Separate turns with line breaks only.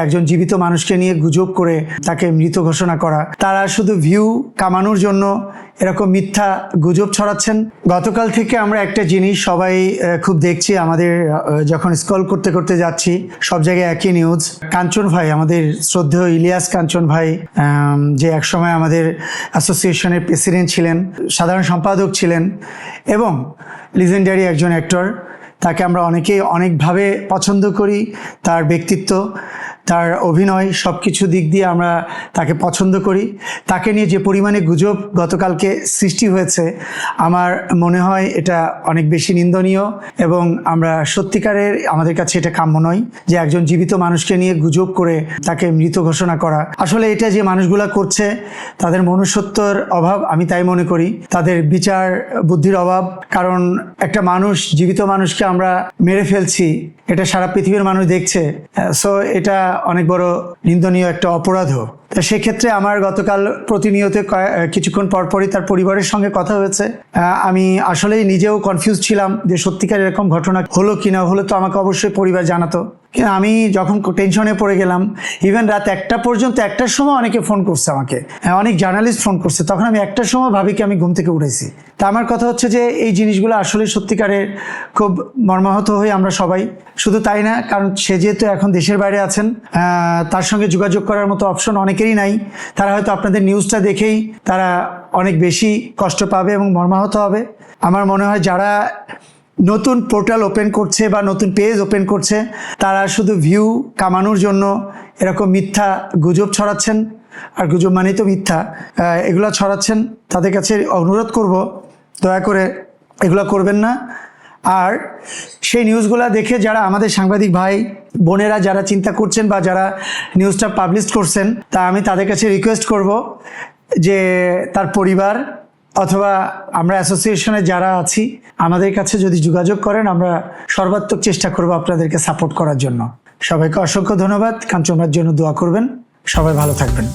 একজন জীবিত মানুষকে নিয়ে গুজব করে তাকে মৃত ঘোষণা করা, তারা শুধু ভিউ কামানোর জন্য এরকম মিথ্যা গুজব ছড়াচ্ছেন। গতকাল থেকে আমরা একটা জিনিস সবাই খুব দেখছি, আমাদের যখন স্ক্রল করতে করতে যাচ্ছি সব জায়গায় একই নিউজ। কাঞ্চন ভাই, আমাদের শ্রদ্ধেয় ইলিয়াস কাঞ্চন ভাই, যে একসময় আমাদের অ্যাসোসিয়েশনের প্রেসিডেন্ট ছিলেন, সাধারণ সম্পাদক ছিলেন এবং লিজেন্ডারি একজন অ্যাক্টর, তাকে আমরা অনেকেই অনেকভাবে পছন্দ করি। তার ব্যক্তিত্ব, তার অভিনয়, সব কিছু দিক দিয়ে আমরা তাকে পছন্দ করি। তাকে নিয়ে যে পরিমাণে গুজব গতকালকে সৃষ্টি হয়েছে, আমার মনে হয় এটা অনেক বেশি নিন্দনীয় এবং আমরা সত্যিকারের আমাদের কাছে এটা কাম্য নয় যে একজন জীবিত মানুষকে নিয়ে গুজব করে তাকে মৃত ঘোষণা করা। আসলে এটা যে মানুষগুলা করছে তাদের মনুষ্যত্বর অভাব, আমি তাই মনে করি, তাদের বিচার বুদ্ধির অভাব। কারণ একটা মানুষ, জীবিত মানুষকে আমরা মেরে ফেলছি, এটা সারা পৃথিবীর মানুষ দেখছে। সো এটা অনেক বড় নিন্দনীয় একটা অপরাধও। তো সেক্ষেত্রে আমার গতকাল প্রতিনিয়ত কিছুক্ষণ পরপরই তার পরিবারের সঙ্গে কথা হয়েছে। আমি আসলেই নিজেও কনফিউজ ছিলাম যে সত্যিকার এরকম ঘটনা হলো কিনা। হলে তো আমাকে অবশ্যই পরিবার জানাতো। কিন্তু আমি যখন টেনশনে পড়ে গেলাম, ইভেন রাত 1টা পর্যন্ত, 1টার সময় অনেকে ফোন করছে আমাকে, অনেক জার্নালিস্ট ফোন করছে, তখন আমি 1টার সময় ভাবি কি আমি ঘুম থেকে উঠেছি। তা আমার কথা হচ্ছে যে এই জিনিসগুলো আসলে সত্যিকারের খুব মর্মাহত হই আমরা সবাই। শুধু তাই না, কারণ সে যেহেতু এখন দেশের বাইরে আছেন, তার সঙ্গে যোগাযোগ করার মতো অপশন অনেকেরই নাই। তারা হয়তো আপনাদের নিউজটা দেখেই তারা অনেক বেশি কষ্ট পাবে এবং মর্মাহত হবে। আমার মনে হয় যারা নতুন পোর্টাল ওপেন করছে বা নতুন পেজ ওপেন করছে, তারা শুধু ভিউ কামানোর জন্য এরকম মিথ্যা গুজব ছড়াচ্ছেন। আর গুজব মানেই তো মিথ্যা, এগুলো ছড়াচ্ছেন। তাদের কাছে অনুরোধ করব, দয়া করে এগুলো করবেন না। আর সেই নিউজগুলো দেখে যারা আমাদের সাংবাদিক ভাই বোনেরা যারা চিন্তা করছেন বা যারা নিউজটা পাবলিশ করছেন, তা আমি তাদের কাছে রিকোয়েস্ট করব যে তার পরিবার অথবা আমরা অ্যাসোসিয়েশনে যারা আছি, আমাদের কাছে যদি যোগাযোগ করেন, আমরা সর্বাত্মক চেষ্টা করব আপনাদেরকে সাপোর্ট করার জন্য। সবাইকে অসংখ্য ধন্যবাদ। কাঞ্চনবার জন্য দোয়া করবেন। সবাই ভালো থাকবেন।